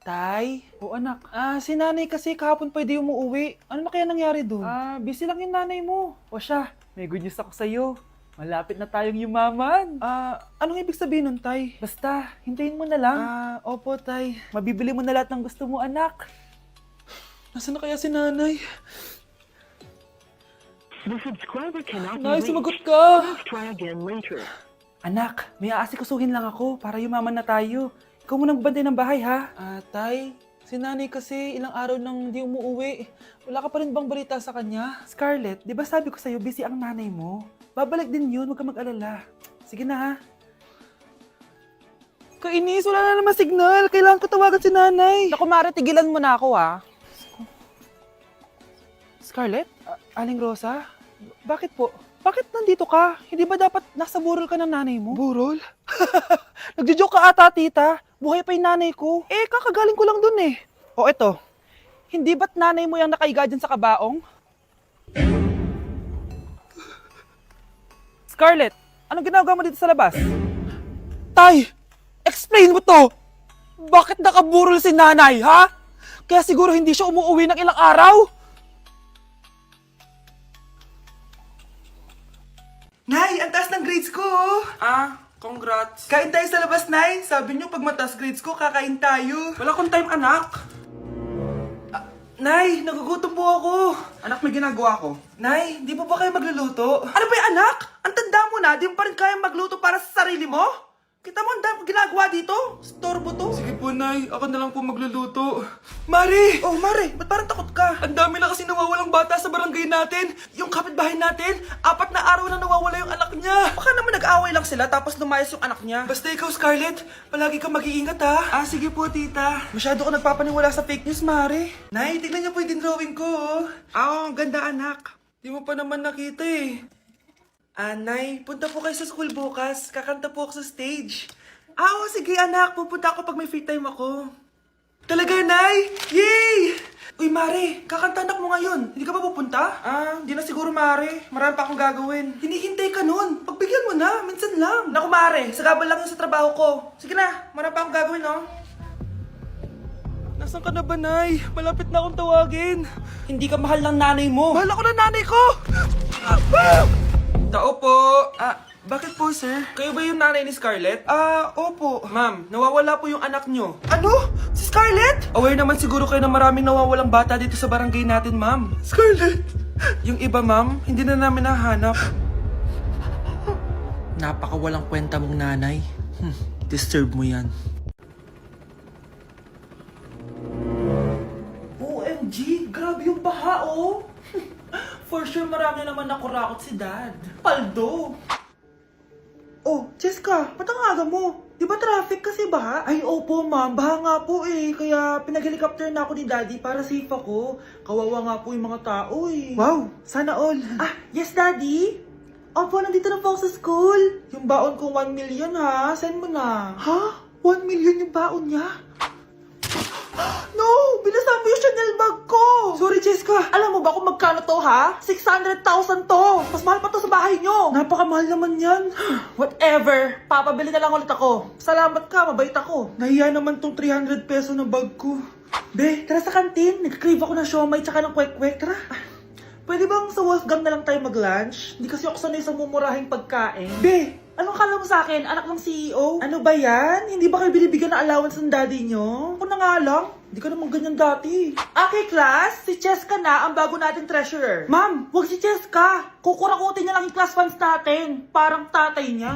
Tay? O anak, si nanay kasi kahapon pwede umuwi. Ano na kaya nangyari doon? Busy lang yung nanay mo. O siya, may good news ako sa'yo. Malapit na tayong yumaman. Anong ibig sabihin nun, Tay? Basta, hintayin mo na lang. Opo, Tay. Mabibili mo na lahat ng gusto mo, anak. Nasaan na kaya si nanay? The subscriber cannot be Nay, reached. sumagot ka! Please try again later. Anak, may aasikasuhin lang ako para yumaman na tayo. Ikaw munang bantay ng bahay, ha? Tay, si nanay kasi ilang araw nang di umuwi. Wala ka pa rin bang balita sa kanya? Scarlett, di ba sabi ko sa'yo busy ang nanay mo? Babalik din yun, huwag ka mag-alala. Sige na, ha? Kainis, wala na naman signal. Kailangan ko tawagan si nanay. Naku, Mare, tigilan mo na ako, ha? Scarlett? Aling Rosa? Bakit po? Bakit nandito ka? Hindi ba dapat nasa burol ka ng nanay mo? Burol? Nagjo-joke ka ata, tita. Buhay pa yung nanay ko. Kakagaling ko lang dun eh. O eto, hindi ba't nanay mo yung nakaiga dyan sa kabaong? Scarlett, anong ginagawa mo dito sa labas? Tay, explain mo to! Bakit nakaburol si nanay, ha? Kaya siguro hindi siya umuwi ng ilang araw? Nay, ang taas ng grades ko, oh. Congrats. Kain tayo sa labas, Nay. Sabi niyo, pag mataas grades ko, kakain tayo. Wala akong time, anak. Nay, nagugutom po ako. Anak, may ginagawa ko. Nay, di po ba kayo magluluto? Ano ba yung anak? Ang tanda mo na, di mo pa rin kaya magluto para sa sarili mo? Kita mo ang dami kong ginagawa dito? Storbo to. Sige po, Nay. Ako na lang po magluluto. Mari! Oh, Mari, ba't parang takot ka? Ang dami na kasi nawawalang bata sa barangay natin. Yung kapitbahay natin, 4 na araw na nawawala yung anak niya. Baka naman nag-away lang sila tapos lumayas yung anak niya. Basta ikaw, Scarlett, palagi kang mag-iingat, ha? Sige po, tita. Masyado ko nagpapaniwala sa fake news, Mari. Nay, tignan niyo po yung drawing ko, oh. Ang ganda, anak. Di mo pa naman nakita, eh. Nay, punta po kayo sa school bukas. Kakanta po ako sa stage. Oo, sige anak. Pupunta ako pag may free time ako. Talaga, Nay? Yay! Uy, Mare, kakanta anak mo ngayon. Hindi ka ba pupunta? Hindi na siguro, Mare. Marami pa akong gagawin. Hinihintay ka nun. Pagbigyan mo na. Minsan lang. Naku, Mare. Sagabal lang yun sa trabaho ko. Sige na. Marami pa akong gagawin, no? Nasaan ka na ba, Nay? Malapit na akong tawagin. Hindi ka mahal ng nanay mo. Mahal ako ng nanay ko! Tao po. Bakit po, sir? Kayo ba yung nanay ni Scarlett? Opo. Ma'am, nawawala po yung anak nyo. Ano? Si Scarlett? Aware naman siguro kayo na maraming nawawalang bata dito sa barangay natin, ma'am. Scarlett? Yung iba, ma'am, hindi na namin nahanap. Napakawalang kwenta mong nanay. Disturb mo yan. OMG, grabe yung baha, oh. For sure, marami naman nakurakot si Dad. Paldo! Oh, Cheska, ba't ang aga mo? Di ba traffic kasi baha? Ay, opo ma'am, baha nga po eh. Kaya pinag-helicopter na ako ni Daddy para safe ako. Kawawa nga po yung mga tao eh. Wow, sana all. Yes Daddy? Opo, nandito na po ako sa school. Yung baon kong 1 million ha, send mo na. Ha? 1 million yung baon niya? No! Binasan mo yung Chanel bag ko! Sorry, Cheska. Alam mo ba kung magkano to, ha? 600,000 to! Mas mahal pa to sa bahay nyo! Napakamahal naman yan. Whatever. Papabili na lang ulit ako. Salamat ka, mabait ako. Nahiya naman tong 300 peso na bag ko. Be, tara sa kantin. Nag-crave ako ng siomay tsaka ng kwek-kwek. Tara. Pwede bang sa Wolfgang na lang tayo mag-lunch? Hindi kasi ako sanay sa mumurahing pagkain. Be, anong kala mo sa akin? Anak ng CEO? Ano ba yan? Hindi ba kayo binibigyan ng allowance ng daddy nyo? Ako na nga lang. Hindi ka naman ganyan dati. Okay, class. Si Cheska na ang bago nating treasurer. Ma'am, wag si Cheska. Kukurakutin niya lang yung class funds natin. Parang tatay niya.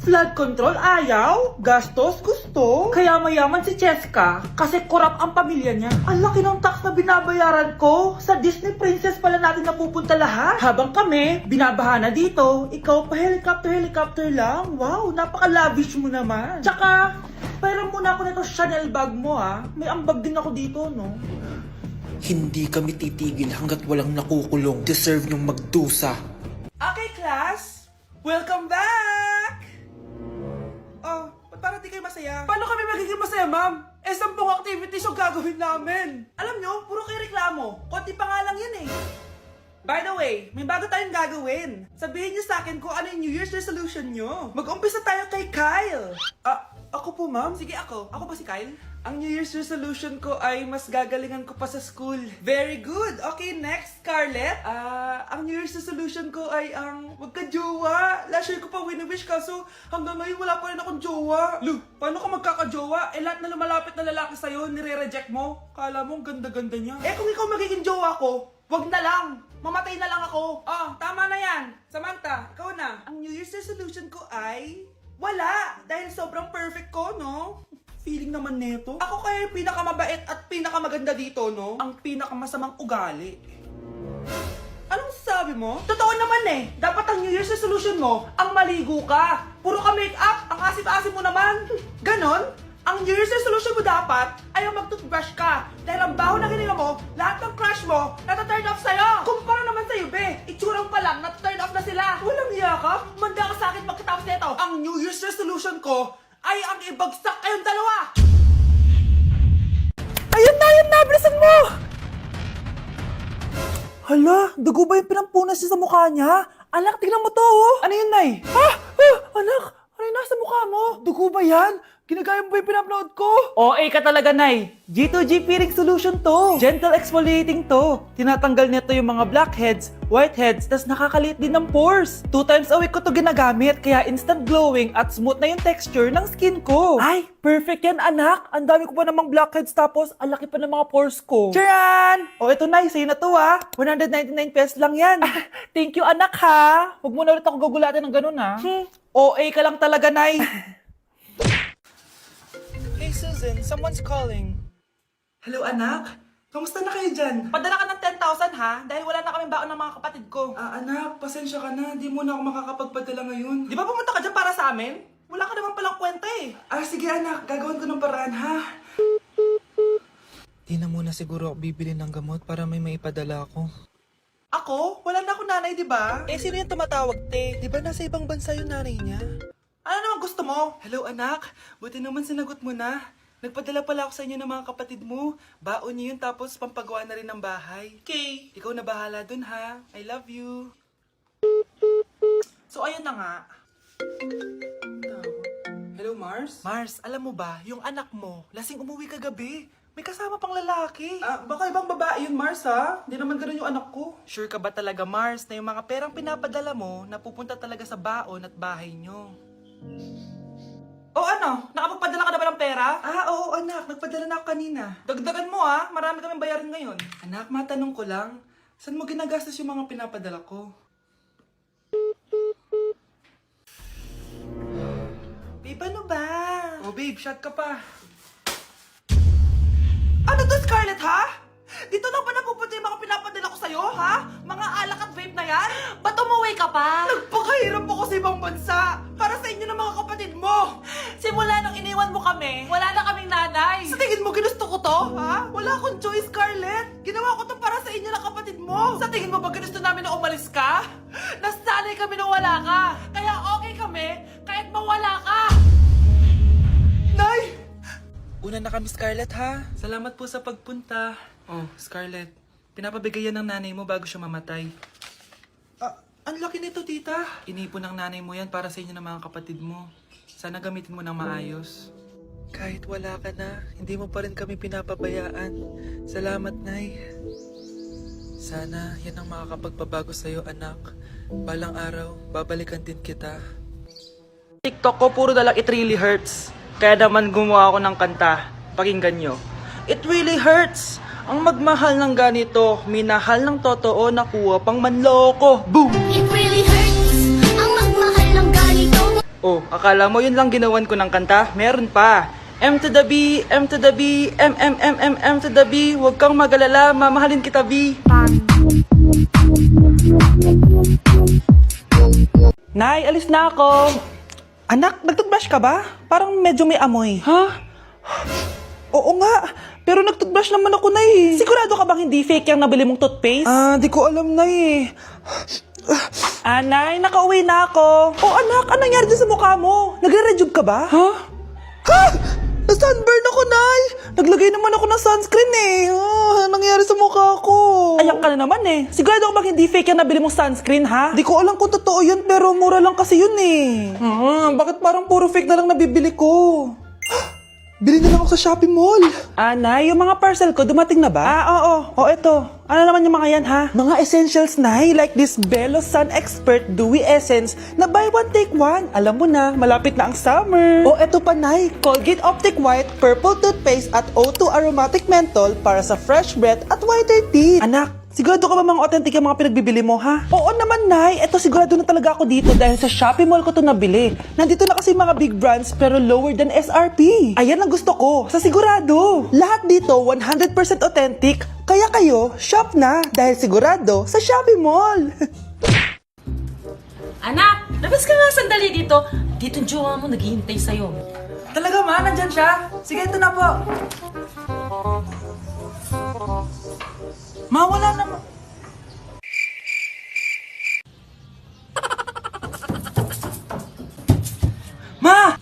Flood control, ayaw. Gastos, gusto. Kaya mayaman si Cheska kasi korap ang pamilya niya. Ang laki ng tax na binabayaran ko. Sa Disney Princess pala natin napupunta lahat. Habang kami, binabaha na dito. Ikaw pa helicopter lang. Wow, napaka-lavish mo naman. Tsaka, pairam muna ako nito Chanel bag mo ha. May ambag din ako dito, no? Hindi kami titigil hanggat walang nakukulong. Deserve nyong magdusa. Okay, class. Welcome back! Oh, ba't parang di kayo masaya? Paano kami magiging masaya, ma'am? 10 activities yung gagawin namin. Alam nyo, puro kayo reklamo. Konti pa nga lang yun eh. By the way, may bago tayong gagawin. Sabihin nyo sa akin kung ano yung New Year's resolution nyo. Mag-umpisa tayo kay Kyle. Ako po, ma'am. Sige, ako. Ako ba si Kyle? Ang New Year's resolution ko ay mas gagalingan ko pa sa school. Very good! Okay, next, Scarlett. Ang New Year's resolution ko ay ang magka-jowa. Last year ko pa wini-wish kaso hanggang ngayon wala pa rin akong jowa. Lu, paano ka magkaka-jowa? Lahat na lumalapit na lalaki sa'yo, nire-reject mo. Kala mo ang ganda-ganda niya. Kung ikaw magiging jowa ko, wag na lang. Mamatay na lang ako. Tama na yan. Samantha, ikaw na. Ang New Year's resolution ko ay wala. Dahil sobrang perfect ko, no? Feeling naman neto. Ako kaya yung pinakamabait at pinakamaganda dito, no? Ang pinakamasamang ugali. Anong sabi mo? Totoo naman eh. Dapat ang New Year's resolution mo, ang maligo ka. Puro ka make-up, ang asim-asim mo naman. Ganon? Ang New Year's resolution mo dapat ay ang mag-toothbrush ka. Dahil ang baho na hininga mo, lahat ng crush mo, nata-turn off sa'yo. Kumpara naman sa'yo, be. Itsurang pa lang, nata-turn off na sila. Walang iya ka? Manda ka sa akin pagkatapos nito. Ang New Year's resolution ko ay ang ibagsak kayong dalawa. Ayun na, bilisan mo! Hala, dugo ba yung pinampunas niya sa mukha niya? Anak, tignan mo to, oh. Ano yun, Nay? Anak, ano yung nasa mukha mo? Dugo ba yan? Ginagaya mo ba yung pinupload ko? OA ka talaga, Nay. G2G peeling solution to. Gentle exfoliating to. Tinatanggal nito yung mga blackheads, whiteheads, tas nakakaliit din ng pores. 2 times a week ko to ginagamit, kaya instant glowing at smooth na yung texture ng skin ko. Ay, perfect yan, anak. Ang dami ko pa namang blackheads tapos ang laki pa ng mga pores ko. Charan! O, ito, Nay, sa'yo na to, 199 pesos lang yan. Thank you, anak, ha. Huwag mo na ulit ako gugulatin ng ganun, ha. OA ka lang talaga, Nay. Hey Susan, someone's calling. Hello anak, kamusta na kayo dyan? Padala ka ng 10,000 ha, dahil wala na kaming baon ng mga kapatid ko. Anak, pasensya ka na, di mo na ako makakapagpadala ngayon. Di ba pumunta ka dyan para sa amin? Wala ka naman palang kwenta eh. Sige anak, gagawin ko ng paraan ha. Di na muna siguro ako bibili ng gamot para may maipadala ako. Ako? Wala na ako nanay, di ba? Sino yung tumatawag, te? Di ba nasa ibang bansa yung nanay niya? Ano naman gusto mo? Hello anak, buti naman sinagot mo na. Nagpadala pala ako sa inyo ng mga kapatid mo. Baon niyo yun tapos pampagawa na rin ng bahay. Okay, ikaw na bahala dun ha. I love you. So ayun na nga. Hello Mars? Mars, alam mo ba, yung anak mo, lasing umuwi kagabi. May kasama pang lalaki. Baka ibang babae yun, Mars, ha? Hindi naman ganun yung anak ko. Sure ka ba talaga, Mars, na yung mga perang pinapadala mo, napupunta talaga sa baon at bahay nyo? Ano? Nakapagpadala ka na ba ng pera? Oo, anak. Nagpadala na ako kanina. Dagdagan mo, ha? Marami kaming bayarin ngayon. Anak, matanong ko lang, saan mo ginagastos yung mga pinapadala ko? Babe, ano ba? Babe, shot ka pa. Ano to, Scarlett, ha? Dito lang ba napupunta yung mga pinapadala ko sa'yo, ha? Mga alak at vape na yan? Ba't umuwi ka pa? Nagpakahirap ako sa ibang bansa para sa inyo ng mga kapatid mo. Simula nang iniwan mo kami, wala na kaming nanay. Sa tingin mo ginusto ko to, ha? Wala akong choice, Scarlett. Ginawa ko to para sa inyo ng kapatid mo. Sa tingin mo ba ginusto namin na umalis ka? Nasanay kami na wala ka. Kaya okay kami kahit mawala ka. Nay! Una na kami, Scarlett, ha? Salamat po sa pagpunta. Scarlett, pinapabigay yan ng nanay mo bago siya mamatay. Ang laki nito, tita. Inipon ng nanay mo yan para sa inyo ng mga kapatid mo. Sana gamitin mo ng maayos. Kahit wala ka na, hindi mo pa rin kami pinapabayaan. Salamat, Nay. Sana yan ang makakapagpabago sa'yo, anak. Balang araw, babalikan din kita. TikTok ko, puro dalang It Really Hurts. Kaya naman gumawa ako ng kanta. Pakinggan nyo. It really hurts. Ang magmahal ng ganito, minahal ng totoo, nakuha pang manloko. Boom! It really hurts ang magmahal ng ganito. Akala mo yun lang ginawan ko ng kanta? Meron pa. M to the B, M to the B, M, M, M, M, M to the B. Huwag kang magalala, mamahalin kita, B. Nay, alis na ako. Anak, nagtoothbrush ka ba? Parang medyo may amoy. Ha? Oo nga, pero nagtoothbrush naman ako, Nay. Sigurado ka bang hindi fake yung nabili mong toothpaste? Di ko alam, Nay. Nay, nakauwi na ako. Anak, anong nangyari dyan sa mukha mo? Nagre-rejuve ka ba? Ha? Na-sunburn ako, Nay. Naglagay naman ako ng sunscreen Anong nangyari sa mukha ko? Ayan ka na naman Sigurado ka bang hindi fake yung nabili mong sunscreen, ha? Di ko alam kung totoo yun, pero mura lang kasi yun Bakit parang puro fake na lang nabibili ko? Bili na lang ako sa Shopee Mall. Nay, yung mga parcel ko, dumating na ba? Oo. O, eto. Ano naman yung mga yan, ha? Mga essentials, Nay, like this Belo Sun Expert Dewy Essence na buy one, take one. Alam mo na, malapit na ang summer. O, eto pa, Nay. Colgate Optic White, Purple Toothpaste at O2 Aromatic Menthol para sa fresh breath at whiter teeth. Anak, sigurado ka ba mga authentic yung mga pinagbibili mo, ha? Oo naman, Nay. Eto, sigurado na talaga ako dito dahil sa Shopee Mall ko to nabili. Nandito na kasi mga big brands pero lower than SRP. Ayan ang gusto ko, sa sigurado. Lahat dito 100% authentic. Kaya kayo, shop na dahil sigurado sa Shopee Mall. Anak, labas ka nga sandali dito. Dito yung jowa mo naghihintay sa'yo. Talaga, Ma? Nandyan siya? Sige, ito na po. Ma, wala naman. Ma!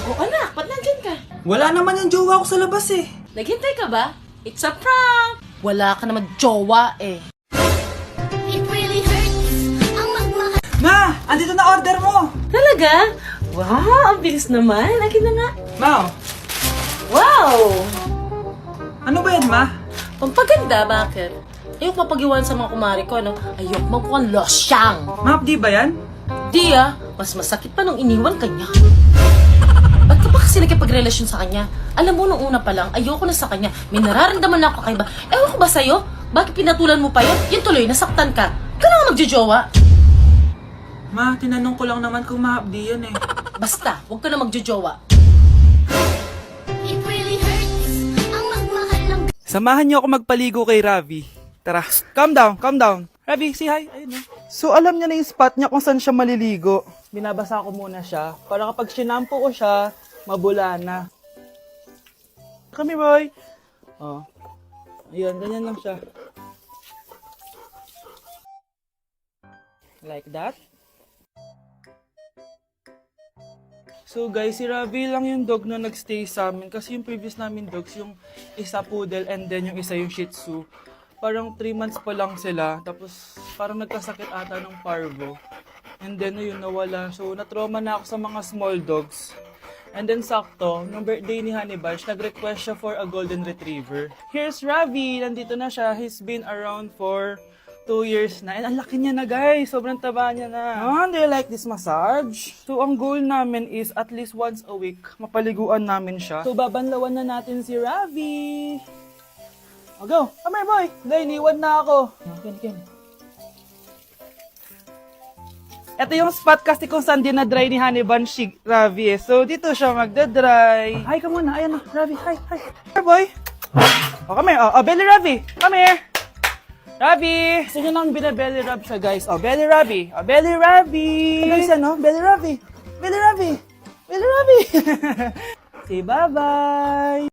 O anak, ba't nandyan ka? Wala naman yung jowa ko sa labas eh. Naghintay ka ba? It's a prank! Wala ka naman jowa eh. It really hurts ang magmahal. Ma! Andito na order mo! Talaga? Wow, ang bilis naman. Lagi na nga. Ma, Wow! ano ba yan, Ma? Pampaganda, bakit? Ayok mapag-iwan sa mga kumari ko, ano? Ayok magmukhang losyang. Ma, di ba yan? Di mas masakit pa nung iniwan kanya. Ba't ka pa kasi nakipagrelasyon sa kanya? Alam mo, nung una pa lang, ayoko na sa kanya. May nararamdaman na ako kakaiba. Ewan ko ba sa'yo? Bakit pinatulan mo pa yun? Yun tuloy, nasaktan ka. Ka na nga magjojowa. Ma, tinanong ko lang naman kung ma-updi yan eh. Basta, huwag ka na magjojowa. It really hurts ang magmahal ng Samahan niyo ako magpaligo kay Ravi. Tara, calm down, calm down. Ravi, say hi. Ayun na. So, alam niya na yung spot niya kung saan siya maliligo. Binabasa ko muna siya para kapag sinampo ko siya, mabula na. Come here, boy. Oh. Ayun, ganyan lang siya. Like that. So guys, si Ravi lang yung dog na nagstay sa amin kasi yung previous namin dogs, yung isa poodle and then yung isa yung shih tzu. Parang 3 months pa lang sila, tapos parang nagkasakit ata ng parvo. And then yun, nawala. So natrauma na ako sa mga small dogs. And then sakto, nung birthday ni Honey Bunch, nag-request siya for a golden retriever. Here's Ravi! Nandito na siya. He's been around for 2 years na. And ang laki niya na, guys. Sobrang taba niya na. Do you like this massage? So ang goal namin is at least once a week, mapaliguan namin siya. So babanlawan na natin si Ravi. O go! Come here, boy! Hindi, iniwan na ako. Ken. Ito yung spot kasi kung saan dinadry ni Honey Bunch si Ravi eh. So, dito siya magdadry. Hi ka muna. Ayan na. Ravi, hi. Here, boy. O, come here. O, belly Ravi. Come here. Ravi. Gusto nyo nang binabelly rub siya, guys. O, belly Ravi. O, belly Ravi. Guys, ano? Belly Ravi. Belly Ravi. Belly Ravi. Say bye-bye.